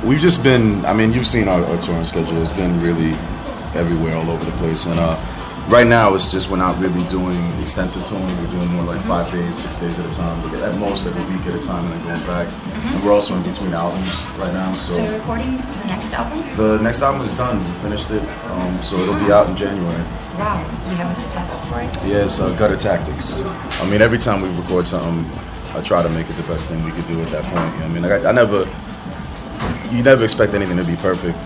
we've just been, I mean, you've seen our touring schedule. It's been really everywhere, all over the place. And right now, it's just we're not really doing extensive touring. We're doing more like 5 days, 6 days at a time. At most, like a week at a time, and then going back. And we're also in between albums right now. So you're recording the next album? The next album is done. We finished it. So it'll be out in January. Wow. Do you have a title for it? Yes, Gutter Tactics. I mean, every time we record something, I try to make it the best thing we could do at that point. You know what I mean? Like, you never expect anything to be perfect.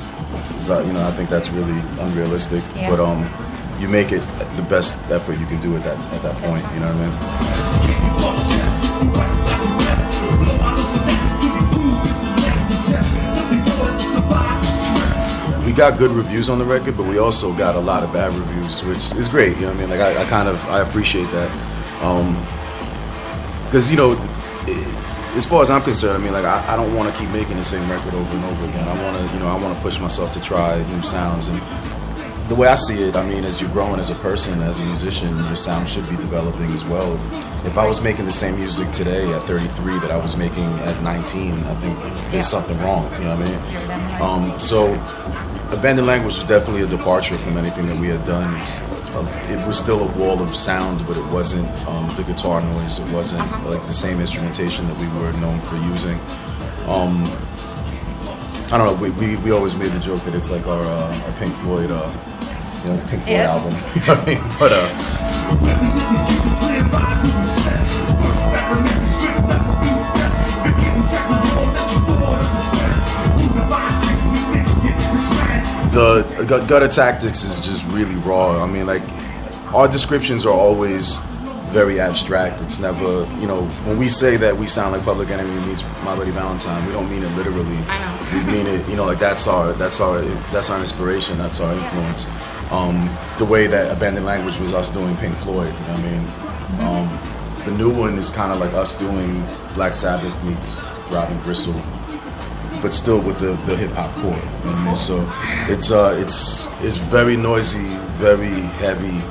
So, you know, I think that's really unrealistic. Yeah. But you make it the best effort you can do at that point. You know what I mean? We got good reviews on the record, but we also got a lot of bad reviews, which is great. You know what I mean? Like I appreciate that. Because, you know, as far as I'm concerned, I mean, like I don't want to keep making the same record over and over again. I want to push myself to try new sounds. And the way I see it, I mean, as you're growing as a person, as a musician, your sound should be developing as well. If I was making the same music today at 33 that I was making at 19, I think there's something wrong. You know what I mean? So Abandoned Language was definitely a departure from anything that we had done. It was still a wall of sound, but it wasn't the guitar noise. It wasn't like the same instrumentation that we were known for using. I don't know. We always made the joke that it's like our Pink Floyd, Pink Floyd album. You know what I mean? But the Gutter Tactics is just really raw. I mean, like, our descriptions are always very abstract. It's never, you know, when we say that we sound like Public Enemy meets My Bloody Valentine, we don't mean it literally. I know. We mean it, you know, like that's our inspiration, that's our influence. The way that Abandoned Language was us doing Pink Floyd, you know what I mean? The new one is kind of like us doing Black Sabbath meets Robin Gristle, but still with the hip hop core. You know what I mean? So it's very noisy, very heavy,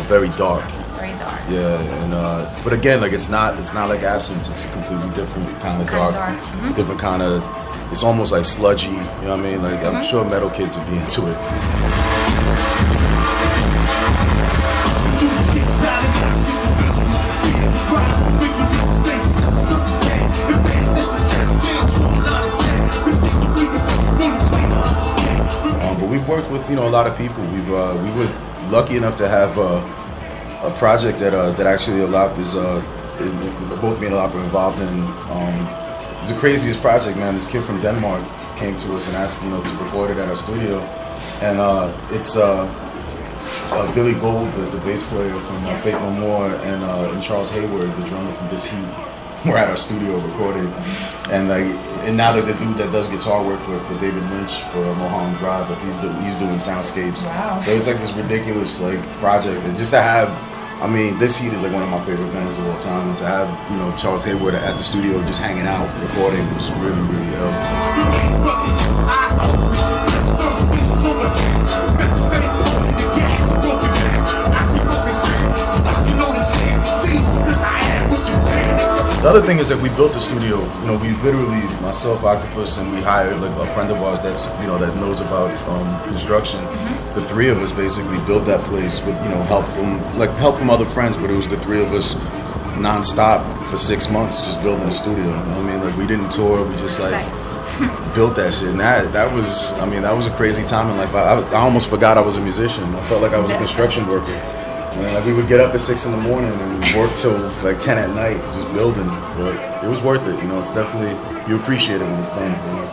very dark. Very dark. Yeah, and but again, like it's not like Absence. It's a completely different kind of dark. Different kind of. It's almost like sludgy. You know what I mean? Like I'm sure metal kids would be into it. But we've worked with, you know, a lot of people. We were lucky enough to have a project that actually a lot is both me and a lot were involved in. It's the craziest project, man. This kid from Denmark came to us and asked, you know, to record it at our studio, and it's Billy Gold, the bass player from Fate No More, and Charles Hayward, the drummer from This Heat, were at our studio recording, and now that the dude that does guitar work for David Lynch for Mulholland Drive, like he's doing soundscapes. Wow. So it's like this ridiculous like project, and just to have, I mean, This Heat is like one of my favorite bands of all time, and to have, you know, Charles Hayward at the studio just hanging out recording was really, really ill. The other thing is that we built the studio. You know, we literally, myself, Octopus, and we hired like a friend of ours that's, you know, that knows about construction. The three of us basically built that place with, you know, help from other friends, but it was the three of us non-stop for 6 months just building a studio. You know what I mean? Like, we didn't tour, we just like built that shit. And that was a crazy time in life. I almost forgot I was a musician. I felt like I was a construction worker. And like we would get up at 6 in the morning and work till like 10 at night, just building. But it was worth it, you know. It's definitely, you appreciate it when it's done. You know?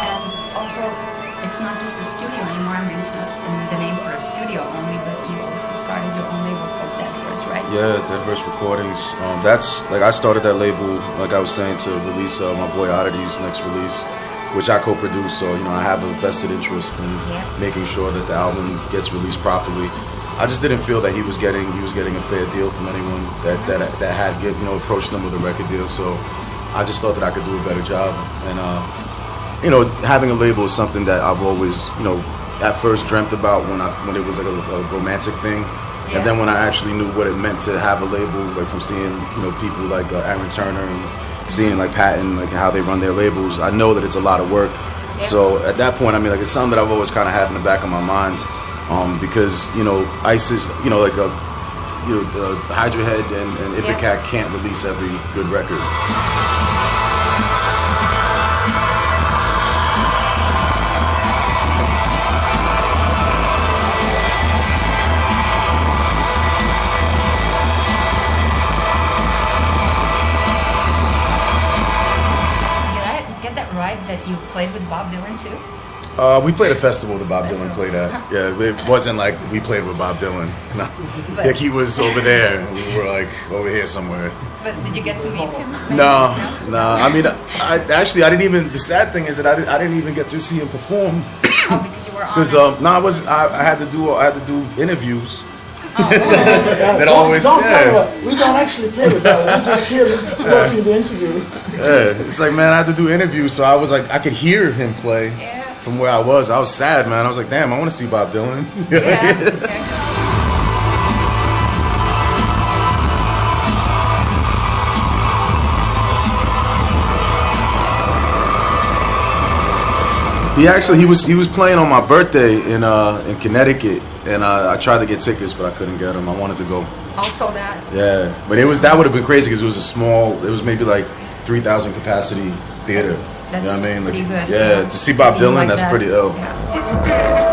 And also, it's not just a studio anymore. I mean, it's not the name for a studio only, but you also started your own label called Deadverse, right? Yeah, Deadverse Recordings. That's like I started that label, like I was saying, to release my boy Oddity's next release, which I co-produce, so, you know, I have a vested interest in making sure that the album gets released properly. I just didn't feel that he was getting a fair deal from anyone that had, you know, approached him with a record deal. So I just thought that I could do a better job. And you know, having a label is something that I've always, you know, at first dreamt about when it was like a romantic thing. And then when I actually knew what it meant to have a label, like from seeing, you know, people like Aaron Turner and seeing like Patton, like how they run their labels, I know that it's a lot of work. So at that point, I mean, like it's something that I've always kind of had in the back of my mind, because you know, ISIS, you know, like Hydra Head and Ipecac can't release every good record. Right, that you played with Bob Dylan too? We played a festival that Bob Dylan played at. Yeah, it wasn't like we played with Bob Dylan. No. Like he was over there and we were like over here somewhere. But did you get to meet him? No. I mean, I didn't even. The sad thing is that I didn't even get to see him perform. Oh, because you were on. Because I had to do interviews. That always. We don't actually play with that. We just hear working the interview. Yeah, it's like, man, I had to do interviews, so I was like, I could hear him play from where I was. I was sad, man. I was like, damn, I want to see Bob Dylan. He was playing on my birthday in Connecticut, and I tried to get tickets, but I couldn't get them. I wanted to go. Also that. Yeah, but that would have been crazy because it was it was maybe like 3,000 capacity theater. That's you know what I mean? Like, pretty good. Yeah, to see Bob Dylan, like that's pretty ill. Yeah.